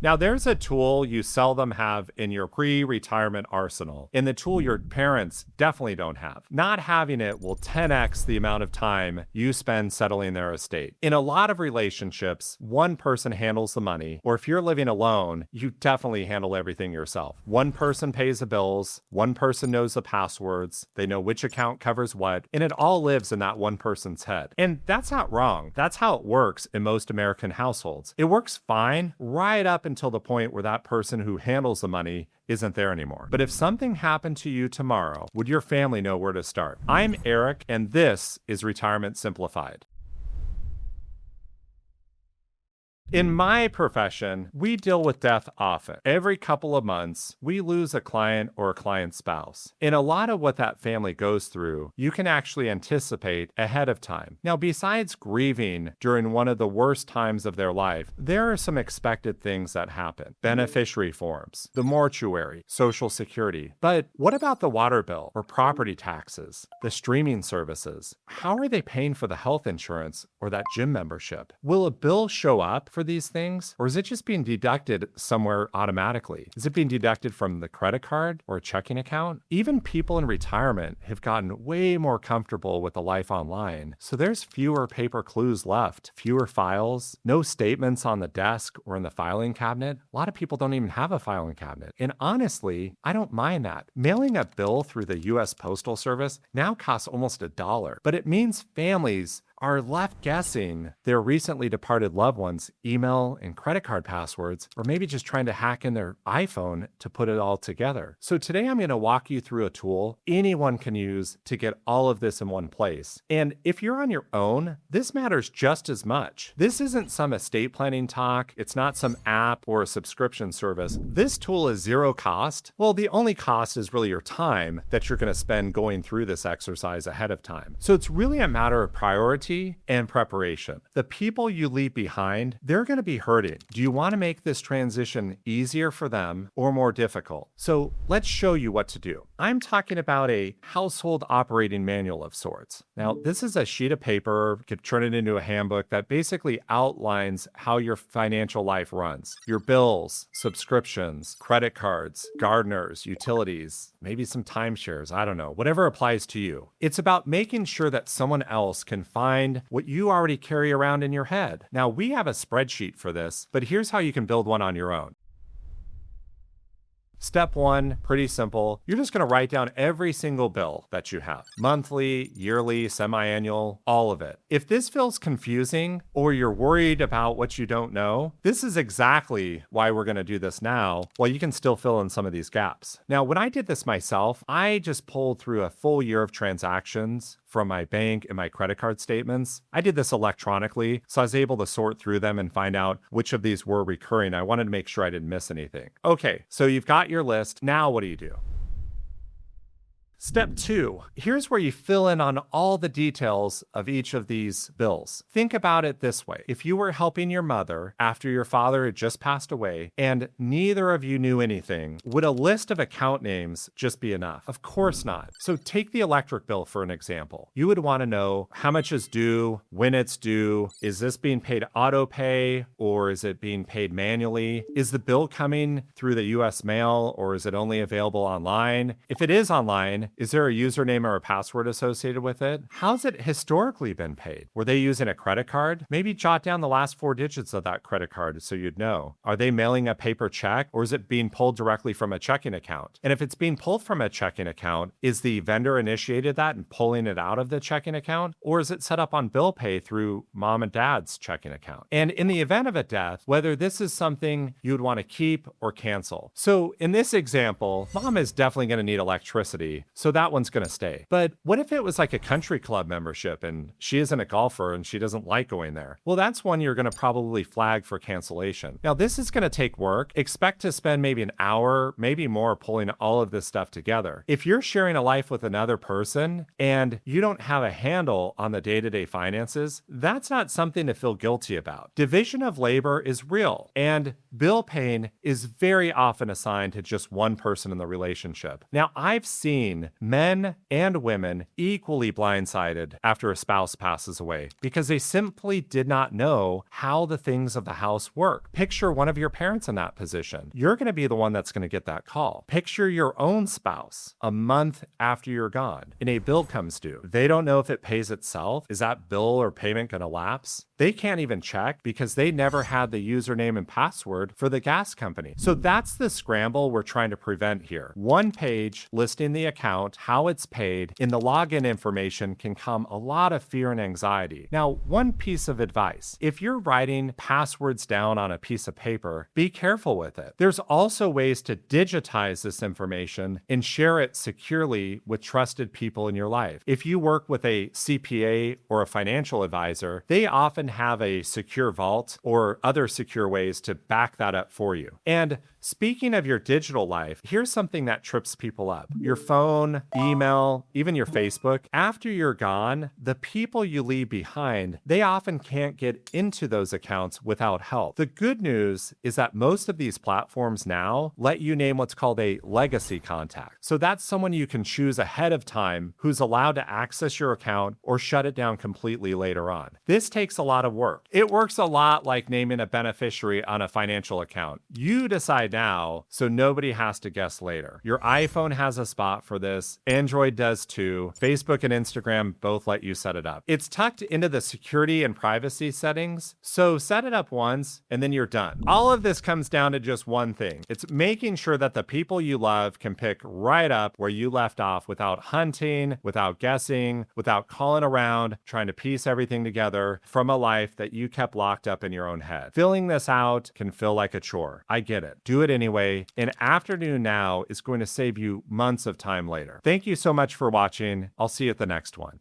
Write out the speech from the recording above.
Now, there's a tool you seldom have in your pre-retirement arsenal, and the tool your parents definitely don't have. Not having it will 10x the amount of time you spend settling their estate. In a lot of relationships, one person handles the money, or if you're living alone, you definitely handle everything yourself. One person pays the bills, one person knows the passwords, they know which account covers what, and it all lives in that one person's head. And that's not wrong. That's how it works in most American households. It works fine right up until the point where that person who handles the money isn't there anymore. But if something happened to you tomorrow, would your family know where to start? I'm Eric, and this is Retirement Simplified. In my profession, we deal with death often. Every couple of months, we lose a client or a client's spouse. And a lot of what that family goes through, you can actually anticipate ahead of time. Now, besides grieving during one of the worst times of their life, there are some expected things that happen. Beneficiary forms, the mortuary, Social Security. But what about the water bill or property taxes, the streaming services? How are they paying for the health insurance or that gym membership? Will a bill show up for these things, or is it just being deducted somewhere automatically? Is it being deducted from the credit card or a checking account? Even people in retirement have gotten way more comfortable with the life online, so there's fewer paper clues left, fewer files, no statements on the desk or in the filing cabinet. A lot of people don't even have a filing cabinet. And honestly, I don't mind that. Mailing a bill through the US Postal Service now costs almost $1, but it means families are left guessing their recently departed loved ones' email and credit card passwords, or maybe just trying to hack in their iPhone to put it all together. So today I'm going to walk you through a tool anyone can use to get all of this in one place. And if you're on your own, this matters just as much. This isn't some estate planning talk. It's not some app or a subscription service. This tool is zero cost. Well, the only cost is really your time that you're going to spend going through this exercise ahead of time. So it's really a matter of priority and preparation. The people you leave behind, they're going to be hurting. Do you want to make this transition easier for them or more difficult? So let's show you what to do. I'm talking about a household operating manual of sorts. Now, this is a sheet of paper, you could turn it into a handbook that basically outlines how your financial life runs. Your bills, subscriptions, credit cards, gardeners, utilities, maybe some timeshares, I don't know, whatever applies to you. It's about making sure that someone else can find what you already carry around in your head. Now, we have a spreadsheet for this, but here's how you can build one on your own. Step one, pretty simple. You're just going to write down every single bill that you have. Monthly, yearly, semi-annual, all of it. If this feels confusing or you're worried about what you don't know, this is exactly why we're going to do this now, while you can still fill in some of these gaps. Now, when I did this myself, I just pulled through a full year of transactions from my bank and my credit card statements. I did this electronically, so I was able to sort through them and find out which of these were recurring. I wanted to make sure I didn't miss anything. Okay, so you've got your list. Now what do you do? Step two, here's where you fill in on all the details of each of these bills. Think about it this way. If you were helping your mother after your father had just passed away and neither of you knew anything, would a list of account names just be enough? Of course not. So take the electric bill for an example. You would want to know how much is due, when it's due, is this being paid auto pay or is it being paid manually? Is the bill coming through the US mail or is it only available online? If it is online, is there a username or a password associated with it? How's it historically been paid? Were they using a credit card? Maybe jot down the last 4 digits of that credit card so you'd know. Are they mailing a paper check or is it being pulled directly from a checking account? And if it's being pulled from a checking account, is the vendor initiated that and pulling it out of the checking account? Or is it set up on bill pay through mom and dad's checking account? And in the event of a death, whether this is something you'd want to keep or cancel. So in this example, mom is definitely going to need electricity. So that one's going to stay. But what if it was like a country club membership and she isn't a golfer and she doesn't like going there? Well, that's one you're going to probably flag for cancellation. Now, this is going to take work. Expect to spend maybe an hour, maybe more, pulling all of this stuff together. If you're sharing a life with another person and you don't have a handle on the day-to-day finances, that's not something to feel guilty about. Division of labor is real, and bill paying is very often assigned to just one person in the relationship. Now, I've seen seen men and women equally blindsided after a spouse passes away because they simply did not know how the things of the house work. Picture one of your parents in that position. You're going to be the one that's going to get that call. Picture your own spouse a month after you're gone and a bill comes due. They don't know if it pays itself. Is that bill or payment going to lapse? They can't even check because they never had the username and password for the gas company. So that's the scramble we're trying to prevent here. One page listing the account, how it's paid, in the login information can come a lot of fear and anxiety. Now, one piece of advice: if you're writing passwords down on a piece of paper, be careful with it. There's also ways to digitize this information and share it securely with trusted people in your life. If you work with a CPA or a financial advisor, they often have a secure vault or other secure ways to back that up for you. And speaking of your digital life, here's something that trips people up. Your phone, email, even your Facebook. After you're gone, the people you leave behind, they often can't get into those accounts without help. The good news is that most of these platforms now let you name what's called a legacy contact. So that's someone you can choose ahead of time who's allowed to access your account or shut it down completely later on. This takes a lot of work. It works a lot like naming a beneficiary on a financial account. You decide now, so nobody has to guess later. Your iPhone has a spot for this. Android does too. Facebook and Instagram both let you set it up. It's tucked into the security and privacy settings, so set it up once and then you're done. All of this comes down to just one thing. It's making sure that the people you love can pick right up where you left off without hunting, without guessing, without calling around, trying to piece everything together from a life that you kept locked up in your own head. Filling this out can feel like a chore. I get it. Do it anyway. An afternoon now is going to save you months of time later. Thank you so much for watching. I'll see you at the next one.